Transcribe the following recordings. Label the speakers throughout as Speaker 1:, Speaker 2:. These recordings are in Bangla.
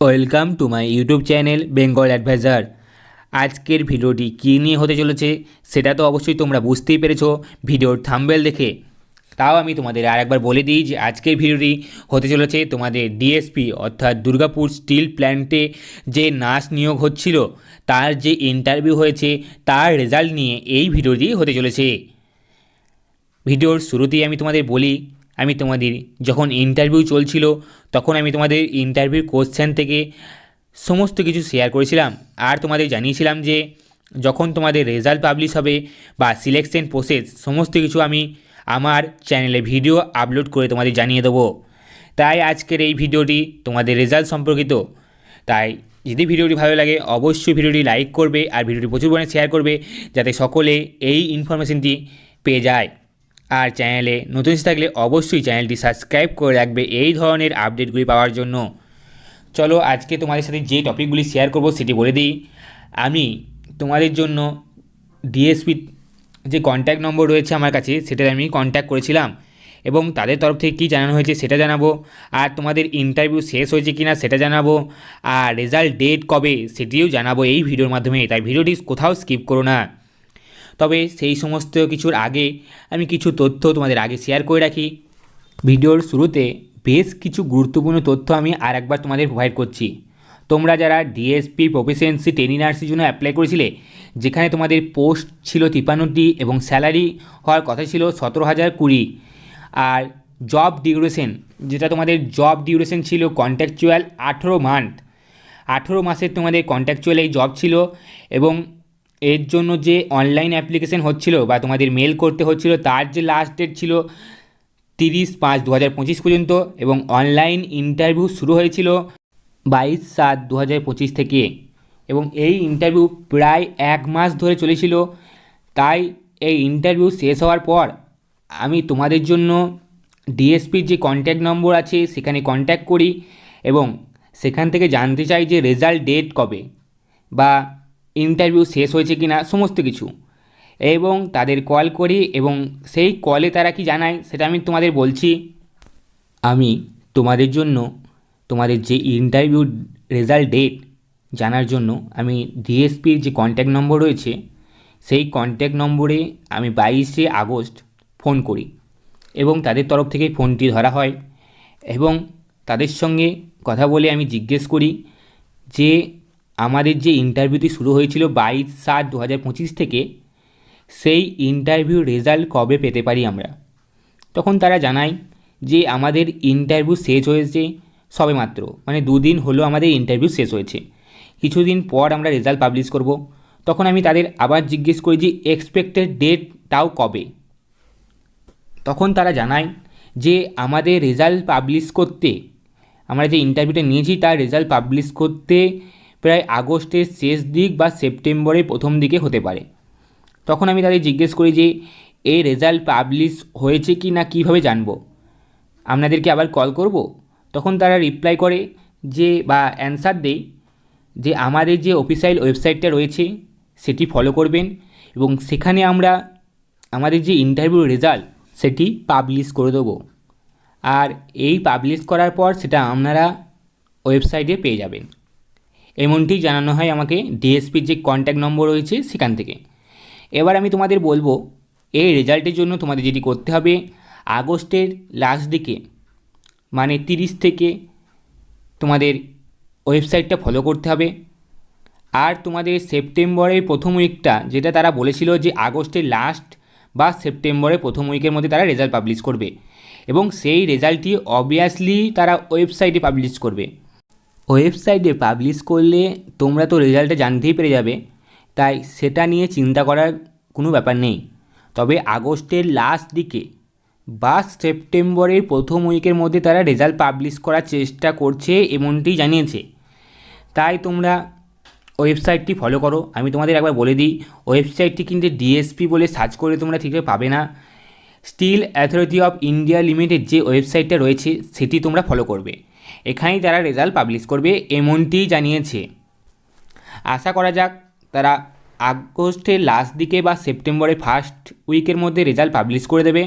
Speaker 1: Welcome to my YouTube channel Bengal advisor. আজকের ভিডিওটি কী নিয়ে হতে চলেছে সেটা তো অবশ্যই তোমরা বুঝতেই পেরেছো ভিডিওর থাম্বনেল দেখে। তাও আমি তোমাদের আরেকবার বলে দিই যে আজকের ভিডিওটি হতে চলেছে তোমাদের ডিএসপি অর্থাৎ দুর্গাপুর স্টিল প্ল্যান্টে যে নার্স নিয়োগ হচ্ছিল তার যে ইন্টারভিউ হয়েছে তার রেজাল্ট নিয়ে এই ভিডিওটি হতে চলেছে। ভিডিওর শুরুতেই আমি তোমাদের বলি, আমি তোমাদের যখন ইন্টারভিউ চলছিল তখন আমি তোমাদের ইন্টারভিউর কোশ্চেন থেকে সমস্ত কিছু শেয়ার করেছিলাম আর তোমাদের জানিয়েছিলাম যে যখন তোমাদের রেজাল্ট পাবলিশ হবে বা সিলেকশন প্রসেস সমস্ত কিছু আমি আমার চ্যানেলে ভিডিও আপলোড করে তোমাদের জানিয়ে দেবো। তাই আজকের এই ভিডিওটি তোমাদের রেজাল্ট সম্পর্কিত। তাই যদি ভিডিওটি ভালো লাগে অবশ্যই ভিডিওটি লাইক করবে আর ভিডিওটি প্রচুর পরিমাণে শেয়ার করবে যাতে সকলে এই ইনফরমেশনটি পেয়ে যায়। আর চ্যানেলে নতুন এসে থাকলে অবশ্যই চ্যানেলটি সাবস্ক্রাইব করে রাখবে এই ধরনের আপডেটগুলি পাওয়ার জন্য। চলো আজকে তোমাদের সাথে যে টপিকগুলি শেয়ার করব সেটি বলে দিই। আমি তোমাদের জন্য ডিএসপি যে কন্ট্যাক্ট নম্বর রয়েছে আমার কাছে সেটা আমি কন্ট্যাক্ট করেছিলাম এবং তাদের তরফ থেকে কী জানানো হয়েছে সেটা জানাবো, আর তোমাদের ইন্টারভিউ শেষ হয়েছে কি না সেটা জানাবো, আর রেজাল্ট ডেট কবে সেটিও জানাবো এই ভিডিওর মাধ্যমে। তাই ভিডিওটি কোথাও স্কিপ করো না। তবে সেই সমস্ত কিছুর আগে আমি কিছু তথ্য তোমাদের আগে শেয়ার করে রাখি। ভিডিওর শুরুতে বেশ কিছু গুরুত্বপূর্ণ তথ্য আমি আর একবার তোমাদের প্রোভাইড করছি। তোমরা যারা ডিএসপি প্রফিসিয়েন্সি ট্রেনিং নার্সের জন্য অ্যাপ্লাই করেছিলে, যেখানে তোমাদের পোস্ট ছিল 53টি এবং স্যালারি হওয়ার কথা ছিল 17,020, আর জব ডিউরেশন যেটা তোমাদের জব ডিউরেশন ছিল কন্ট্রাকচুয়াল 18 মান্থ, 18 মাসের তোমাদের কন্ট্রাকচুয়াল এই জব ছিল এবং এর জন্য যে অনলাইন অ্যাপ্লিকেশন হচ্ছিল বা তোমাদের মেল করতে হচ্ছিল তার যে লাস্ট ডেট ছিল 30/5/2025 পর্যন্ত এবং অনলাইন ইন্টারভিউ শুরু হয়েছিল 22/7/2025 থেকে এবং এই ইন্টারভিউ প্রায় 1 মাস ধরে চলেছিল। তাই এই ইন্টারভিউ শেষ হওয়ার পর আমি তোমাদের জন্য ডিএসপির যে কন্ট্যাক্ট নম্বর আছে সেখানে কন্ট্যাক্ট করি এবং সেখান থেকে জানতে চাই যে রেজাল্ট ডেট কবে বা ইন্টারভিউ শেষ হয়েছে কি না সমস্ত কিছু, এবং তাদের কল করি এবং সেই কলে তারা কি জানায় সেটা আমি তোমাদের বলছি। আমি তোমাদের জন্য তোমাদের যে ইন্টারভিউ রেজাল্ট ডেট জানার জন্য আমি ডিএসপির যে কন্ট্যাক্ট নম্বর রয়েছে সেই কন্ট্যাক্ট নম্বরে আমি 22শে আগস্ট ফোন করি এবং তাদের তরফ থেকে ফোনটি ধরা হয় এবং তাদের সঙ্গে কথা বলে আমি জিজ্ঞেস করি যে আমাদের যে ইন্টারভিউটি শুরু হয়েছিল 22/7/2025 থেকে সেই ইন্টারভিউ রেজাল্ট কবে পেতে পারি আমরা। তখন তারা জানায় যে আমাদের ইন্টারভিউ শেষ হয়েছে সবেমাত্র, মানে 2 দিন হলো আমাদের ইন্টারভিউ শেষ হয়েছে, কিছুদিন পর আমরা রেজাল্ট পাবলিশ করব। তখন আমি তাদের আবার জিজ্ঞেস করি যে এক্সপেক্টেড ডেটটাও কবে। তখন তারা জানায় যে আমাদের রেজাল্ট পাবলিশ করতে, আমরা যে ইন্টারভিউটা নিয়েছি তার রেজাল্ট পাবলিশ করতে প্রায় আগস্টের শেষ দিক বা সেপ্টেম্বরের প্রথম দিকে হতে পারে। তখন আমি তাদের জিজ্ঞেস করি যে এই রেজাল্ট পাবলিশ হয়েছে কি না কীভাবে জানবো, আপনাদেরকে আবার কল করব। তখন তারা রিপ্লাই করে যে বা অ্যান্সার দেয় যে আমাদের যে অফিসিয়াল ওয়েবসাইটটা রয়েছে সেটি ফলো করবেন এবং সেখানে আমরা আমাদের যে ইন্টারভিউ রেজাল্ট সেটি পাবলিশ করে দেবো, আর এই পাবলিশ করার পর সেটা আপনারা ওয়েবসাইটে পেয়ে যাবেন। এমনটি জানানো হয় আমাকে ডিএসপির যে কন্ট্যাক্ট নম্বর রয়েছে সেখান থেকে। এবার আমি তোমাদের বলবো এই রেজাল্টের জন্য তোমাদের যেটি করতে হবে আগস্টের লাস্ট দিকে মানে 30 থেকে তোমাদের ওয়েবসাইটটা ফলো করতে হবে, আর তোমাদের সেপ্টেম্বরের প্রথম উইকটা যেটা তারা বলেছিল যে আগস্টের লাস্ট বা সেপ্টেম্বরের প্রথম উইকের মধ্যে তারা রেজাল্ট পাবলিশ করবে এবং সেই রেজাল্টটি অবভিয়াসলি তারা ওয়েবসাইটে পাবলিশ করবে। ওয়েবসাইটে পাবলিশ করলে তোমরা তো রেজাল্টটা জানতেই পেরে যাবে, তাই সেটা নিয়ে চিন্তা করার কোনো ব্যাপার নেই। তবে আগস্টের লাস্ট দিকে বা সেপ্টেম্বরের প্রথম উইকের মধ্যে তারা রেজাল্ট পাবলিশ করার চেষ্টা করছে এমনটি জানিয়েছে। তাই তোমরা ওয়েবসাইটটি ফলো করো। আমি তোমাদের একবার বলে দিই ওয়েবসাইটটি কিন্তু ডিএসপি বলে সার্চ করে তোমরা ঠিকভাবে পাবে না। স্টিল অথরিটি অফ ইন্ডিয়া লিমিটেড যে ওয়েবসাইটটা রয়েছে সেটি তোমরা ফলো করবে, এখানেই তারা রেজাল্ট পাবলিশ করবে এমনটি জানিয়েছে। আশা করা যাক তারা আগস্টের লাস্ট দিকে বা সেপ্টেম্বরের ফার্স্ট উইকের মধ্যে রেজাল্ট পাবলিশ করে দেবে,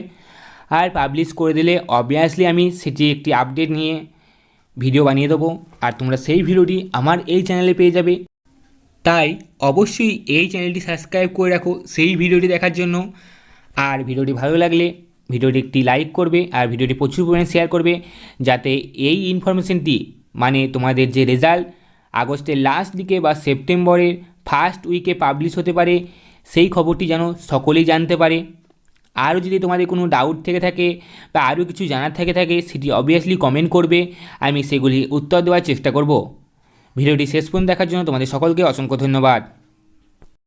Speaker 1: আর পাবলিশ করে দিলে অবভিয়াসলি আমি সেটি একটি আপডেট নিয়ে ভিডিও বানিয়ে দেবো, আর তোমরা সেই ভিডিওটি আমার এই চ্যানেলে পেয়ে যাবে। তাই অবশ্যই এই চ্যানেলটি সাবস্ক্রাইব করে রাখো সেই ভিডিওটি দেখার জন্য। আর ভিডিওটি ভালো লাগলে ভিডিওটি একটি লাইক করবে আর ভিডিওটি প্রচুর পরিমাণে শেয়ার করবে, যাতে এই ইনফরমেশনটি মানে তোমাদের যে রেজাল্ট আগস্টের লাস্ট দিকে বা সেপ্টেম্বরের ফার্স্ট উইকে পাবলিশ হতে পারে, সেই খবরটি যেন সকলেই জানতে পারে। আরও যদি তোমাদের কোনো ডাউট থেকে থাকে বা আরও কিছু জানার থেকে থাকে, সেটি অবভিয়াসলি কমেন্ট করবে, আমি সেগুলি উত্তর দেওয়ার চেষ্টা করব। ভিডিওটি শেষ পর্যন্ত দেখার জন্য তোমাদের সকলকে অসংখ্য ধন্যবাদ।